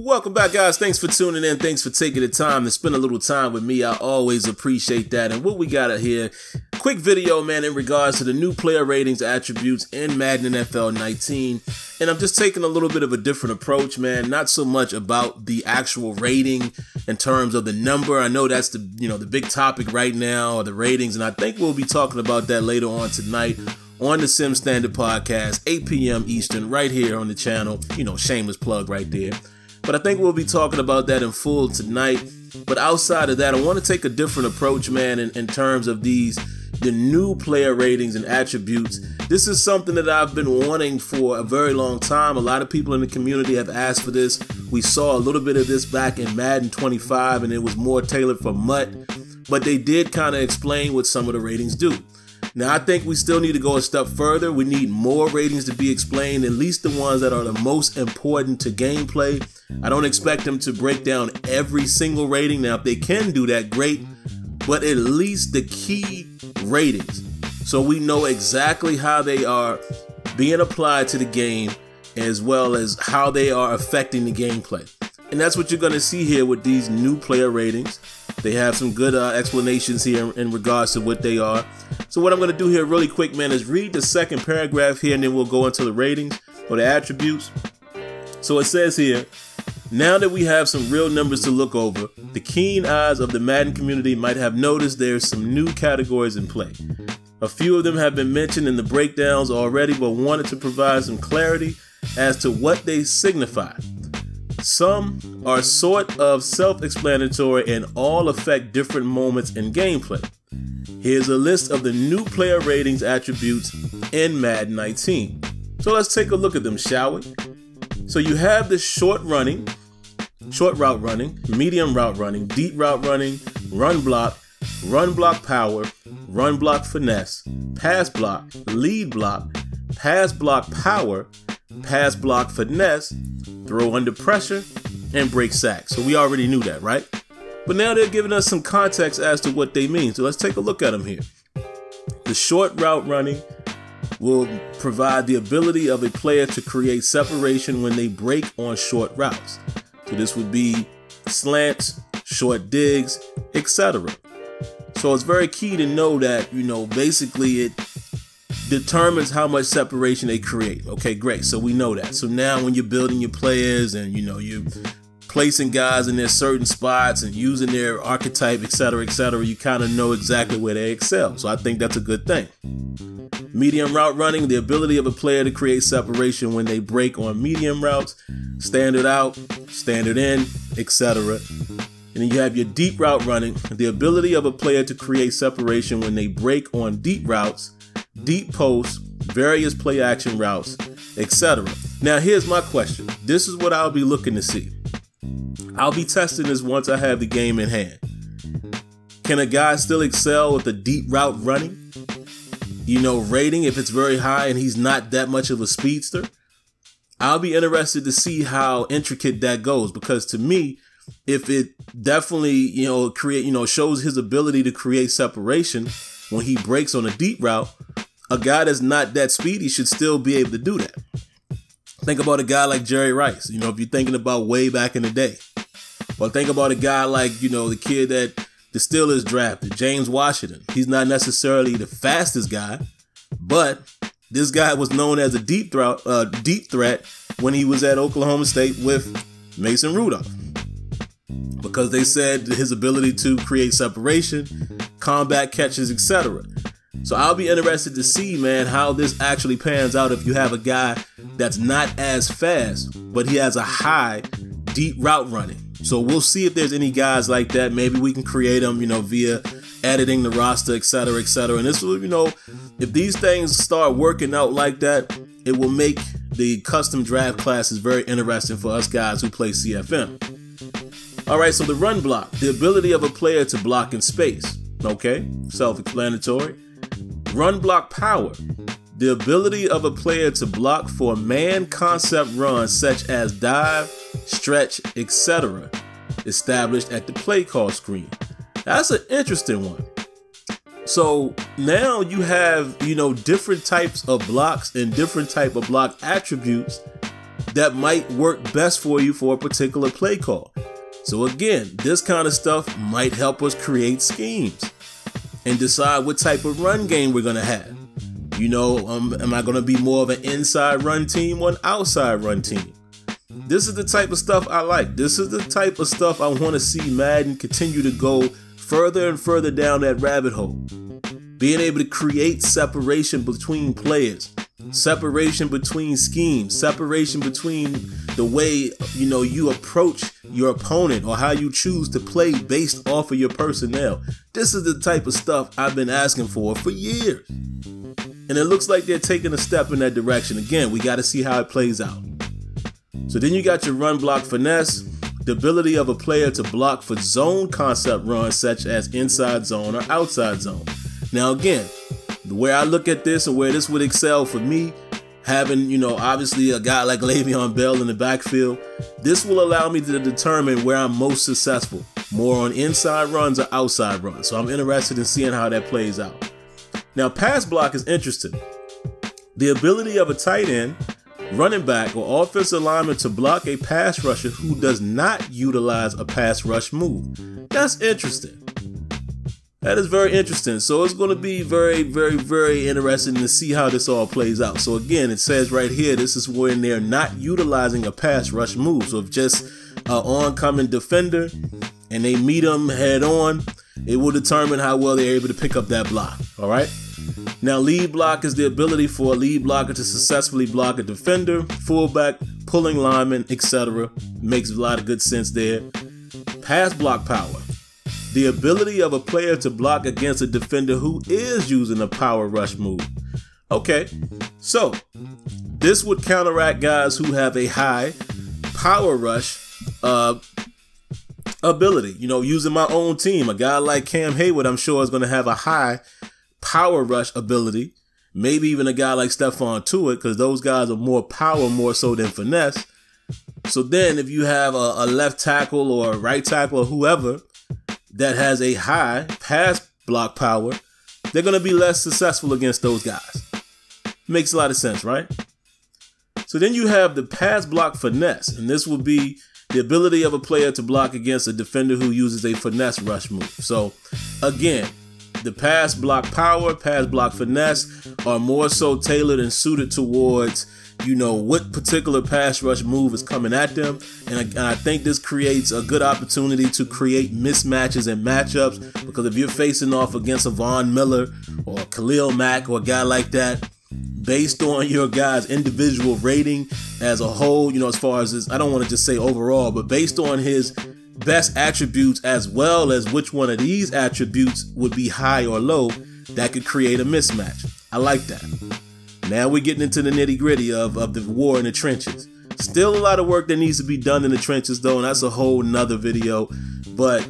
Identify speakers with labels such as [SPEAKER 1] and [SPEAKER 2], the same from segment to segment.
[SPEAKER 1] Welcome back, guys. Thanks for tuning in. Thanks for taking the time to spend a little time with me. I always appreciate that. And what we got here, quick video, man, in regards to the new player ratings attributes in Madden NFL 19. And I'm just taking a little bit of a different approach, man. Not so much about the actual rating in terms of the number. I know that's the big topic right now, or the ratings, and I think we'll be talking about that later on tonight on the Sim Standard Podcast, 8 p.m. Eastern, right here on the channel. Shameless plug right there. But I think we'll be talking about that in full tonight. But outside of that, I want to take a different approach, man, in terms of the new player ratings and attributes. This is something that I've been wanting for a very long time. A lot of people in the community have asked for this. We saw a little bit of this back in Madden 25, and it was more tailored for MUT. But they did kind of explain what some of the ratings do. Now, I think we still need to go a step further. We need more ratings to be explained, at least the ones that are the most important to gameplay. I don't expect them to break down every single rating. Now, if they can do that, great, but at least the key ratings, so we know exactly how they are being applied to the game, as well as how they are affecting the gameplay. And that's what you're going to see here with these new player ratings. They have some good explanations here in regards to what they are. So what I'm going to do here really quick, man, is read the second paragraph here, and then we'll go into the ratings or the attributes. So it says here, now that we have some real numbers to look over, the keen eyes of the Madden community might have noticed there's some new categories in play. A few of them have been mentioned in the breakdowns already, but wanted to provide some clarity as to what they signify. Some are sort of self-explanatory and all affect different moments in gameplay. Here's a list of the new player ratings attributes in Madden 19. So let's take a look at them, shall we? So you have the short route running, medium route running, deep route running, run block power, run block finesse, pass block, lead block, pass block power, pass block finesse, throw under pressure, and break sacks. So we already knew that, right? But now they're giving us some context as to what they mean. So let's take a look at them here. The short route running will provide the ability of a player to create separation when they break on short routes. So this would be slants, short digs, etc. So it's very key to know that, basically it determines how much separation they create. Okay, great. So we know that. So now when you're building your players and, you're placing guys in their certain spots and using their archetype, etc., you kind of know exactly where they excel. So I think that's a good thing. Medium route running, the ability of a player to create separation when they break on medium routes, standard out, standard in, etc. And then you have your deep route running, the ability of a player to create separation when they break on deep routes, deep posts, various play action routes, etc. Now here's my question. This is what I'll be looking to see. I'll be testing this once I have the game in hand. Can a guy still excel with a deep route running? Rating if it's very high and he's not that much of a speedster? I'll be interested to see how intricate that goes, because to me, if it definitely, shows his ability to create separation when he breaks on a deep route, a guy that's not that speedy should still be able to do that. Think about a guy like Jerry Rice, if you're thinking about way back in the day. Or think about a guy like, the kid that the Steelers drafted, James Washington. He's not necessarily the fastest guy, but this guy was known as a deep threat when he was at Oklahoma State with Mason Rudolph, because they said his ability to create separation, combat catches, etc. So I'll be interested to see, man, how this actually pans out if you have a guy that's not as fast, but he has a high deep route running. So we'll see if there's any guys like that. Maybe we can create them, via editing the roster, etc., etc. And this will, if these things start working out like that, it will make the custom draft classes very interesting for us guys who play CFM. All right, so the run block, the ability of a player to block in space. Okay, self-explanatory. Run block power, the ability of a player to block for man concept runs such as dive, stretch, etc. established at the play call screen. That's an interesting one. So now you have, different types of blocks and different type of block attributes that might work best for you for a particular play call. So again, this kind of stuff might help us create schemes and decide what type of run game we're going to have. You know, am I going to be more of an inside run team or an outside run team? This is the type of stuff I like. This is the type of stuff I want to see Madden continue to go further and further down that rabbit hole. Being able to create separation between players, separation between schemes, separation between the way, you know, you approach your opponent or how you choose to play based off of your personnel. This is the type of stuff I've been asking for years. And it looks like they're taking a step in that direction. Again, we got to see how it plays out. So then you got your run block finesse, the ability of a player to block for zone concept runs such as inside zone or outside zone. Now again, the way I look at this and where this would excel for me, having, you know, obviously a guy like Le'Veon Bell in the backfield, this will allow me to determine where I'm most successful, more on inside runs or outside runs. So I'm interested in seeing how that plays out. Now, pass block is interesting. The ability of a tight end, running back, or offensive lineman to block a pass rusher who does not utilize a pass rush move. That's interesting. That is very interesting. So it's going to be very, very, very interesting to see how this all plays out. So again, it says right here, this is when they're not utilizing a pass rush move. So if just an oncoming defender and they meet them head on, it will determine how well they're able to pick up that block. All right. Now, lead block is the ability for a lead blocker to successfully block a defender, fullback, pulling lineman, etc. Makes a lot of good sense there. Pass block power. The ability of a player to block against a defender who is using a power rush move. Okay, so this would counteract guys who have a high power rush ability. You know, using my own team, a guy like Cam Hayward, I'm sure is going to have a high power rush ability. Maybe even a guy like Stephon Tuitt, because those guys are more power more so than finesse. So then if you have a left tackle or a right tackle or whoever that has a high pass block power, they're going to be less successful against those guys. Makes a lot of sense, right? So then you have the pass block finesse, and this will be the ability of a player to block against a defender who uses a finesse rush move. So again, the pass block power, pass block finesse are more so tailored and suited towards, you know, what particular pass rush move is coming at them. And I think this creates a good opportunity to create mismatches and matchups, because if you're facing off against a Von Miller or a Khalil Mack or a guy like that, based on your guy's individual rating as a whole, you know, as far as his, I don't want to just say overall, but based on his best attributes as well as which one of these attributes would be high or low, that could create a mismatch. I like that. Now we're getting into the nitty gritty of the war in the trenches. Still a lot of work that needs to be done in the trenches though, and that's a whole nother video. But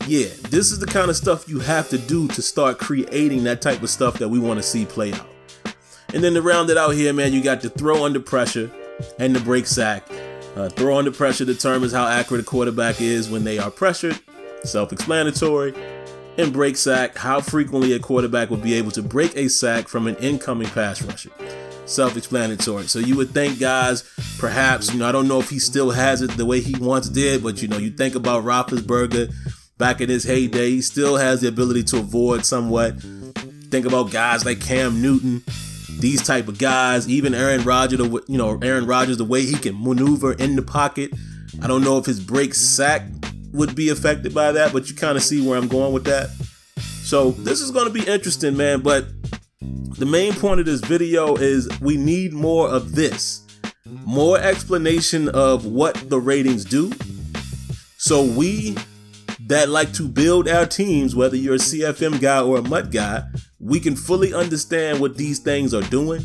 [SPEAKER 1] yeah, this is the kind of stuff you have to do to start creating that type of stuff that we want to see play out. And then to round it out here, man, you got the throw under pressure and the break sack. Throw under pressure determines how accurate a quarterback is when they are pressured. Self-explanatory. And break sack, how frequently a quarterback will be able to break a sack from an incoming pass rusher. Self-explanatory. So you would think guys, perhaps, you know, I don't know if he still has it the way he once did, but you know, you think about Roethlisberger back in his heyday, he still has the ability to avoid somewhat. Think about guys like Cam Newton, these type of guys, even Aaron Rodgers, the way he can maneuver in the pocket. I don't know if his break sack would be affected by that, but you kind of see where I'm going with that. So this is going to be interesting, man. But the main point of this video is we need more of this, more explanation of what the ratings do. So we that like to build our teams, whether you're a CFM guy or a MUT guy, we can fully understand what these things are doing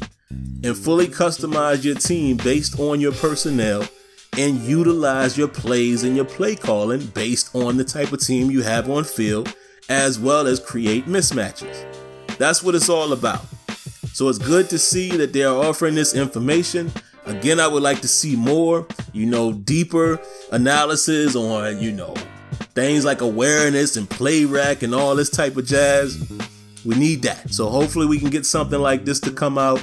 [SPEAKER 1] and fully customize your team based on your personnel and utilize your plays and your play calling based on the type of team you have on field, as well as create mismatches. That's what it's all about. So it's good to see that they are offering this information. Again, I would like to see more, deeper analysis on, things like awareness and play rec and all this type of jazz. We need that. So hopefully we can get something like this to come out,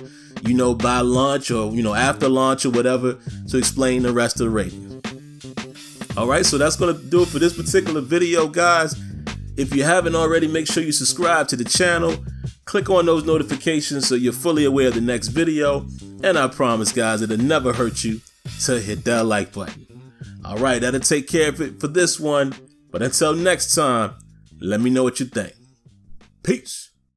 [SPEAKER 1] by lunch or, after lunch or whatever, to explain the rest of the ratings. All right, so that's going to do it for this particular video, guys. If you haven't already, make sure you subscribe to the channel. Click on those notifications so you're fully aware of the next video. And I promise, guys, it'll never hurt you to hit that like button. All right, that'll take care of it for this one. But until next time, let me know what you think. Peace.